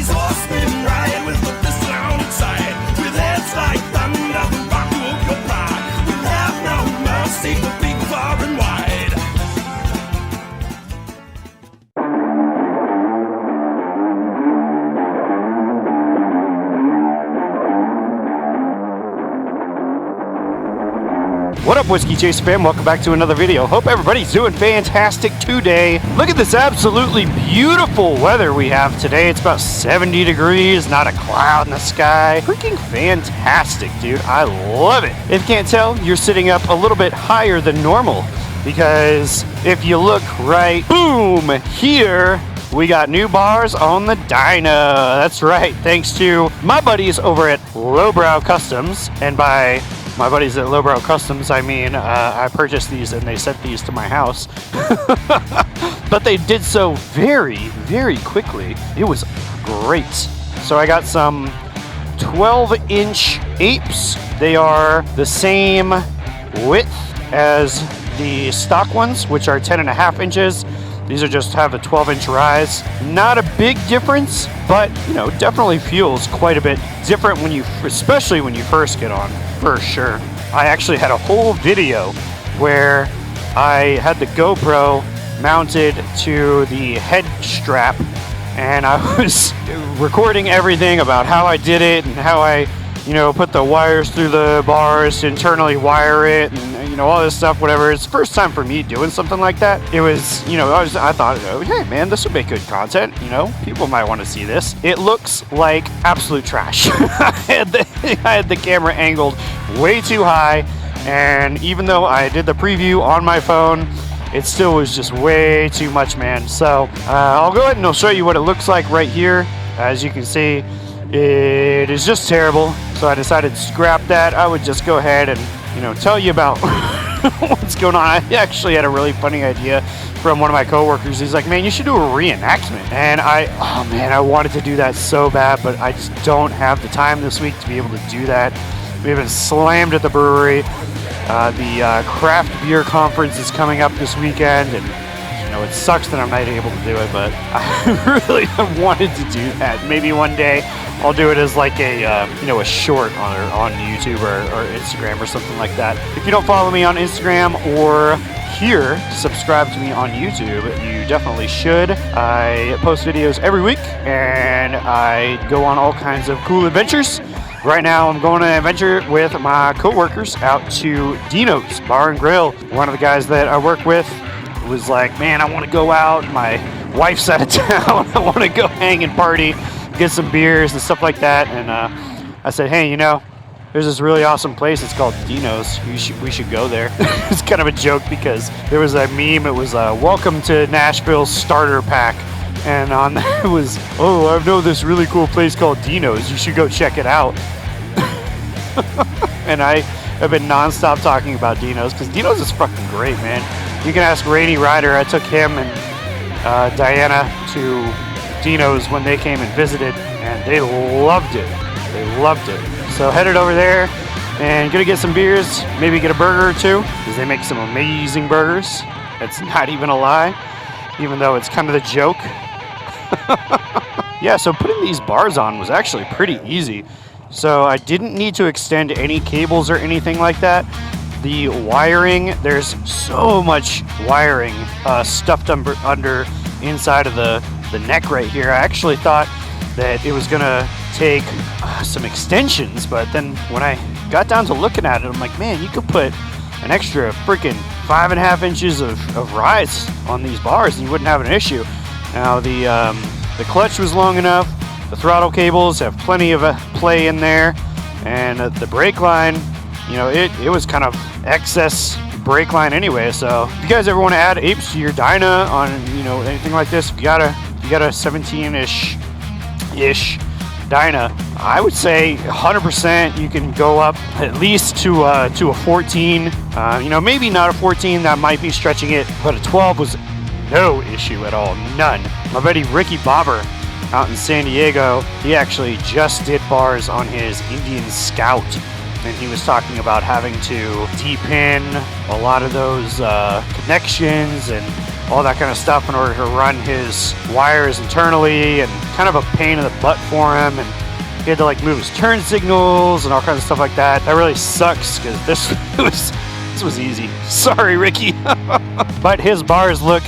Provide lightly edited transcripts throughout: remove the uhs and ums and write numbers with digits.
These horsemen ride with the fist down inside, with heads like thunder, the rock of your pride. We'll have no mercy for big, far and wide. What up, Whiskey Chaser fam? Welcome back to another video. Hope everybody's doing fantastic today. Look at this absolutely beautiful weather we have today. It's about 70 degrees, not a cloud in the sky. Freaking fantastic, dude. I love it. If you can't tell, you're sitting up a little bit higher than normal because if you look right, boom, here, we got new bars on the Dyna. That's right, thanks to my buddies over at LOWBROW Customs, and by my buddies at LOWBROW Customs, I mean, I purchased these and they sent these to my house. But they did so very, very quickly. It was great. So I got some 12-inch apes. They are the same width as the stock ones, which are 10.5 inches. These are just have a 12-inch rise. Not a big difference, but you know, definitely feels quite a bit different when you, especially when you first get on, for sure. I actually had a whole video where I had the GoPro mounted to the head strap, and I was recording everything about how I did it and how I, you know, put the wires through the bars to internally wire it, and you know, all this stuff, whatever. It's the first time for me doing something like that. It was, you know, I thought, oh, hey man, this would make good content, you know, people might want to see this. It looks like absolute trash. I had the camera angled way too high, and even though I did the preview on my phone, it still was just way too much, man. So I'll go ahead and I'll show you what it looks like right here. As you can see, it is just terrible. So I decided to scrap that. I would just go ahead and, you know, tell you about what's going on. I actually had a really funny idea from one of my coworkers. He's like, man, you should do a reenactment. And oh man, I wanted to do that so bad, but I just don't have the time this week to be able to do that. We've been slammed at the brewery. The craft beer conference is coming up this weekend, and you know, it sucks that I'm not able to do it, but I really have wanted to do that. Maybe one day I'll do it as like a you know, a short on YouTube or Instagram or something like that. If you don't follow me on Instagram or here to subscribe to me on YouTube, you definitely should. I post videos every week and I go on all kinds of cool adventures. Right now I'm going on an adventure with my co-workers out to Dino's Bar and Grill. One of the guys that I work with was like, man, I want to go out. My wife's out of town. I want to go hang and party, get some beers and stuff like that. And I said, hey, you know, there's this really awesome place. It's called Dino's. We should go there. It's kind of a joke because there was a meme. It was welcome to Nashville starter pack. And on there it was, oh, I know this really cool place called Dino's. You should go check it out. And I have been nonstop talking about Dino's because Dino's is fucking great, man. You can ask Rainy Ryder. I took him and Diana to Dino's when they came and visited, and they loved it. They loved it. So headed over there and gonna get some beers, maybe get a burger or two, because they make some amazing burgers. That's not even a lie, even though it's kind of the joke. Yeah, so putting these bars on was actually pretty easy. So I didn't need to extend any cables or anything like that. The wiring, there's so much wiring stuffed under inside of the neck right here. I actually thought that it was gonna take some extensions, but then when I got down to looking at it, I'm like, man, you could put an extra freaking 5.5 inches of rise on these bars and you wouldn't have an issue. Now the clutch was long enough, the throttle cables have plenty of play in there, and the brake line, you know, it was kind of excess brake line anyway. So if you guys ever want to add apes to your Dyna on, you know, anything like this, if you got a 17-ish Dyna, I would say 100% you can go up at least to a 14. You know, maybe not a 14, that might be stretching it, but a 12 was no issue at all, none. My buddy Ricky Bobber out in San Diego, he actually just did bars on his Indian Scout, and he was talking about having to de-pin a lot of those connections and all that kind of stuff in order to run his wires internally, and kind of a pain in the butt for him, and he had to like move his turn signals and all kinds of stuff like that. That really sucks because this was easy. Sorry, Ricky. But his bars look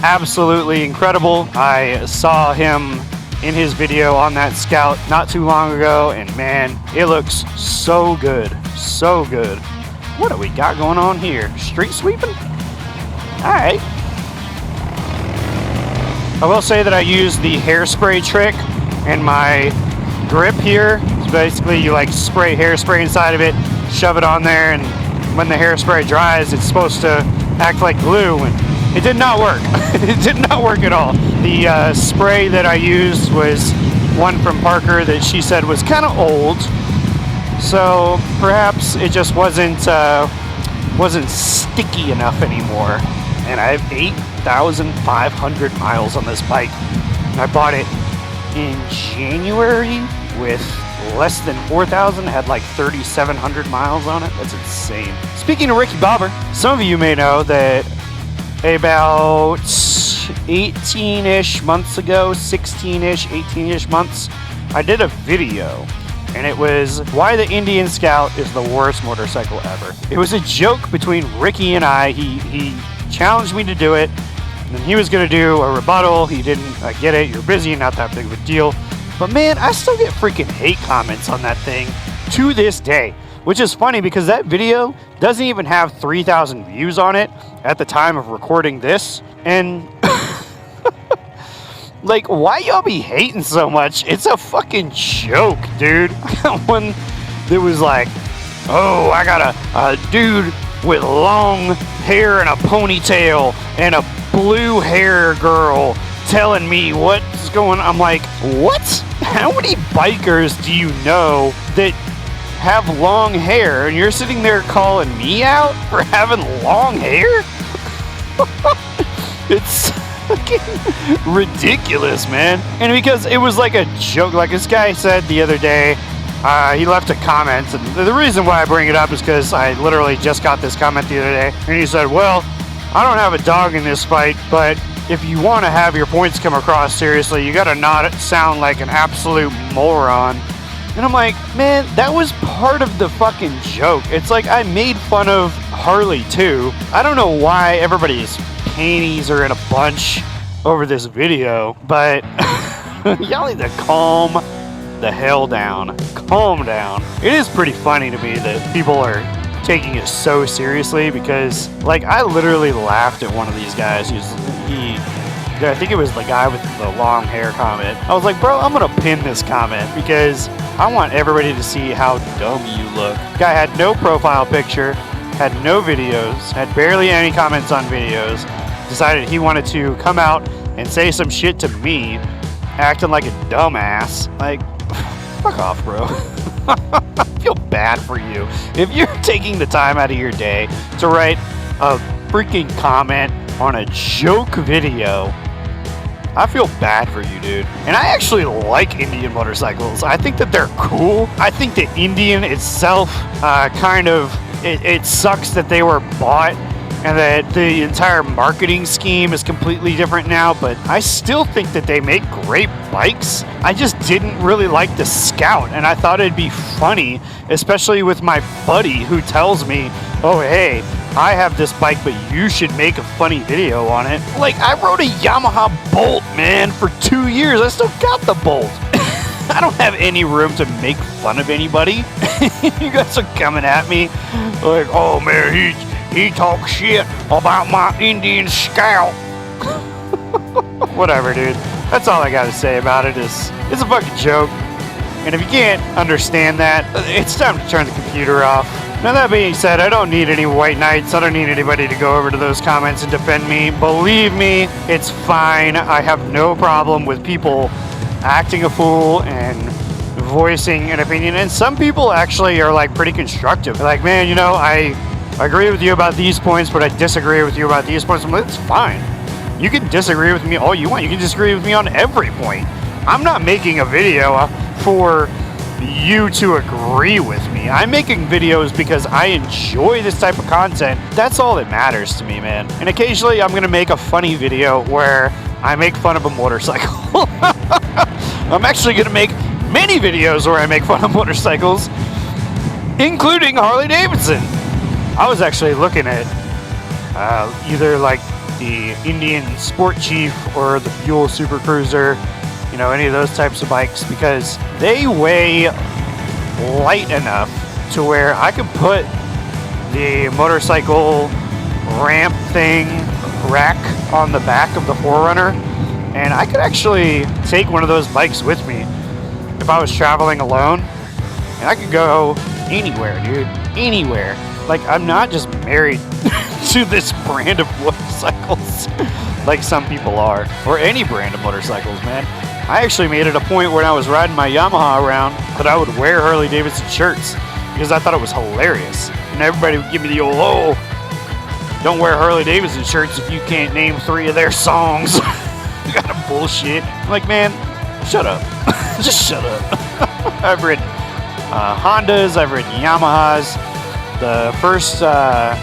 absolutely incredible. I saw him in his video on that Scout not too long ago, and man, it looks so good. So good. What do we got going on here? Street sweeping? Alright. I will say that I use the hairspray trick in my grip here. So basically you like spray hairspray inside of it, shove it on there, and when the hairspray dries, it's supposed to act like glue, and it did not work. It did not work at all. The spray that I used was one from Parker that she said was kind of old, so perhaps it just wasn't sticky enough anymore. And I have 8,500 miles on this bike. And I bought it in January with less than 4,000. It had like 3,700 miles on it. That's insane. Speaking of Ricky Bobber, some of you may know that about 18-ish months ago, 16-ish, 18-ish months, I did a video, and it was why the Indian Scout is the worst motorcycle ever. It was a joke between Ricky and I. He challenged me to do it, and then he was going to do a rebuttal. He didn't. I get it, you're busy, not that big of a deal. But man, I still get freaking hate comments on that thing to this day, which is funny because that video doesn't even have 3,000 views on it at the time of recording this. And like, why y'all be hating so much? It's a fucking joke, dude. I got one that was like, oh, I got a dude with long hair and a ponytail and a blue hair girl telling me what's going on. I'm like, what? How many bikers do you know that have long hair, and you're sitting there calling me out for having long hair? It's fucking ridiculous, man. And because it was like a joke, like this guy said the other day, he left a comment, and the reason why I bring it up is because I literally just got this comment the other day, and he said, well, I don't have a dog in this fight, but if you want to have your points come across seriously, you gotta not sound like an absolute moron. And I'm like, man, that was part of the fucking joke. It's like I made fun of Harley too. I don't know why everybody's panties are in a bunch over this video, but y'all need to calm the hell down. Calm down. It is pretty funny to me that people are taking it so seriously, because like I literally laughed at one of these guys. I think it was the guy with the long hair comment. I was like, bro, I'm gonna pin this comment because I want everybody to see how dumb you look. Guy had no profile picture, had no videos, had barely any comments on videos, decided he wanted to come out and say some shit to me, acting like a dumbass. Like, fuck off, bro. I feel bad for you. If you're taking the time out of your day to write a freaking comment on a joke video, I feel bad for you, dude. And I actually like Indian motorcycles. I think that they're cool. I think the Indian itself it sucks that they were bought and that the entire marketing scheme is completely different now, but I still think that they make great bikes. I just didn't really like the Scout, and I thought it'd be funny, especially with my buddy who tells me, oh, hey, I have this bike, but you should make a funny video on it. Like, I rode a Yamaha Bolt, man, for 2 years. I still got the Bolt. I don't have any room to make fun of anybody. You guys are coming at me like, oh, man, he talks shit about my Indian Scout. Whatever, dude. That's all I gotta say about it. It's a fucking joke. And if you can't understand that, it's time to turn the computer off. Now that being said, I don't need any white knights. I don't need anybody to go over to those comments and defend me. Believe me, it's fine. I have no problem with people acting a fool and voicing an opinion. And some people actually are like pretty constructive. They're like, man, you know, I agree with you about these points, but I disagree with you about these points. I'm like, it's fine. You can disagree with me all you want. You can disagree with me on every point. I'm not making a video for you to agree with me. I'm making videos because I enjoy this type of content. That's all that matters to me, man. And occasionally I'm gonna make a funny video where I make fun of a motorcycle. I'm actually going to make many videos where I make fun of motorcycles, including Harley-Davidson. I was actually looking at either like the Indian Sport Chief or the Buell Super Cruiser, you know, any of those types of bikes, because they weigh light enough to where I could put the motorcycle ramp thing rack on the back of the 4Runner, and I could actually take one of those bikes with me if I was traveling alone, and I could go anywhere, dude, anywhere. Like, I'm not just married to this brand of motorcycles like some people are, or any brand of motorcycles, man. I actually made it a point when I was riding my Yamaha around that I would wear Harley-Davidson shirts because I thought it was hilarious. And everybody would give me the old, oh, don't wear Harley-Davidson shirts if you can't name 3 of their songs. Kind of bullshit. I'm like, man, shut up. Just shut up. I've ridden Hondas, I've ridden Yamahas. The first, I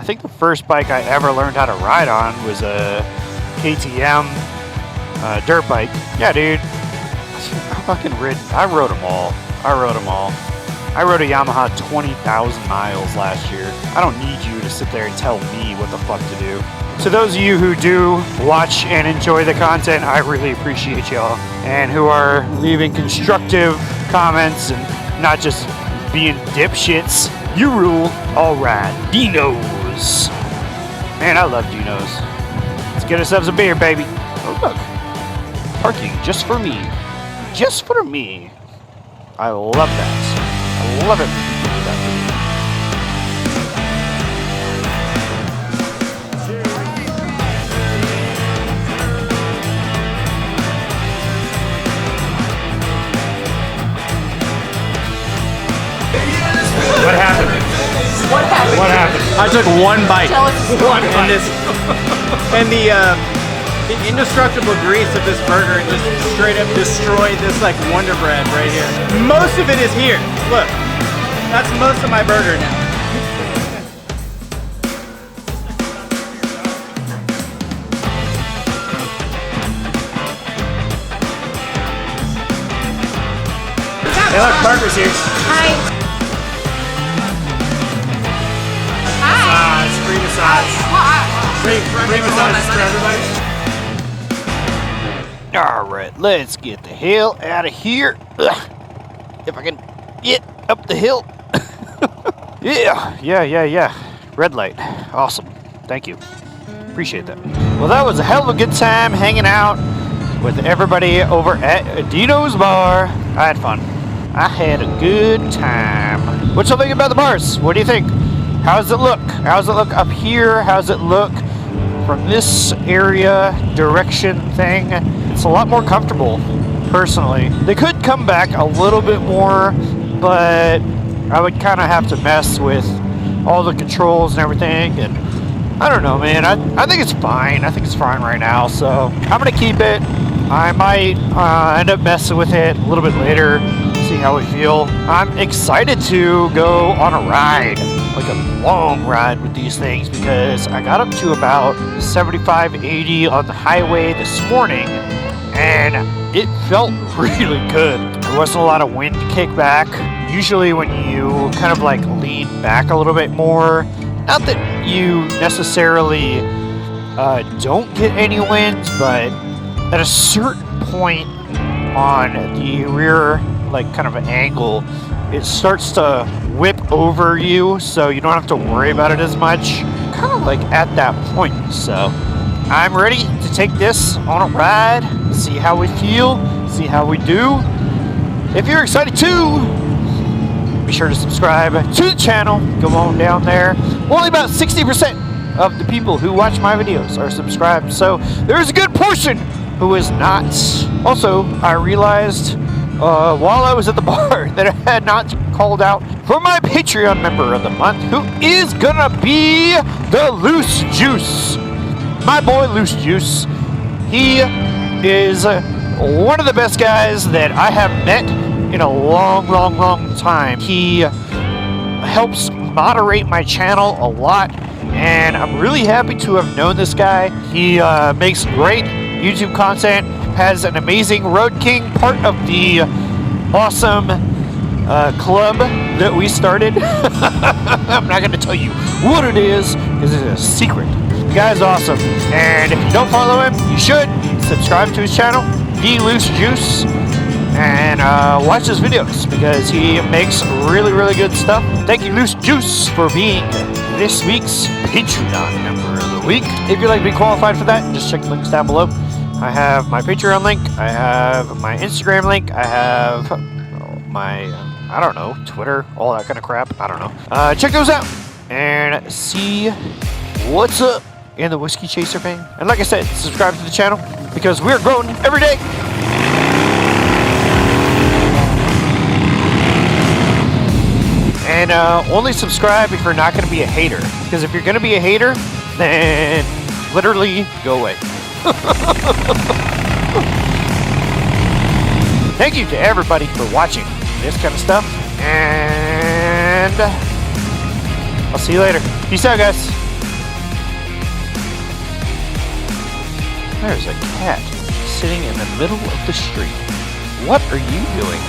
think the first bike I ever learned how to ride on was a KTM dirt bike. Yeah, dude. I rode them all. I rode a Yamaha 20,000 miles last year. I don't need you to sit there and tell me what the fuck to do. To those of you who do watch and enjoy the content, I really appreciate y'all. And who are leaving constructive comments and not just being dipshits. You rule. All right. Dinos. Man, I love Dinos. Let's get ourselves a beer, baby. Oh, look. Parking just for me. Just for me. I love that. I love it when people do that for me. What happened? What happened? I took one bite. One bite. And the indestructible grease of this burger just straight up destroyed this like Wonder Bread right here. Most of it is here. Look, that's most of my burger now. Hey, look, Barker's here. Hi. Hi. Free massage. Free massage for everybody. All right, let's get the hell out of here. Ugh. If I can get up the hill. Yeah. Red light. Awesome. Thank you. Appreciate that. Well, that was a hell of a good time hanging out with everybody over at Dino's Bar. I had fun. I had a good time. What y'all think about the bars? What do you think? How does it look? How does it look up here? How does it look from this area direction thing? It's a lot more comfortable, personally. They could come back a little bit more, but I would kind of have to mess with all the controls and everything, and I don't know, man. I think it's fine. I think it's fine right now, so I'm gonna keep it. I might end up messing with it a little bit later, see how we feel. I'm excited to go on a ride, like a long ride with these things, because I got up to about 75, 80 on the highway this morning, and it felt really good. There wasn't a lot of wind kickback. Usually when you kind of like lean back a little bit more, not that you necessarily don't get any wind, but at a certain point on the rear, like kind of an angle, it starts to whip over you, so you don't have to worry about it as much, kind of like at that point. So I'm ready to take this on a ride, see how we feel, see how we do. If you're excited too, be sure to subscribe to the channel. Go on down there. Only about 60% of the people who watch my videos are subscribed, so there's a good portion who is not. Also, I realized while I was at the bar that I had not called out for my Patreon member of the month, who is gonna be the Loose Juice. My boy Loose Juice. He is one of the best guys that I have met in a long time. He helps moderate my channel a lot, and I'm really happy to have known this guy. He makes great YouTube content. has an amazing Road King, part of the awesome club that we started. I'm not going to tell you what it is because it's a secret. The guy's awesome, and if you don't follow him, you should. Subscribe to his channel, D Loose Juice, and watch his videos because he makes really, really good stuff. Thank you, Loose Juice, for being this week's Patreon member of the week. If you'd like to be qualified for that, just check the links down below. I have my Patreon link, I have my Instagram link, I have my, I don't know, Twitter, all that kind of crap, I don't know. Check those out and see what's up in the Whiskey Chaser vein. And like I said, subscribe to the channel because we're growing every day. And only subscribe if you're not going to be a hater. Because if you're going to be a hater, then literally go away. Thank you to everybody for watching this kind of stuff. And I'll see you later. Peace out, guys. There's a cat sitting in the middle of the street. What are you doing?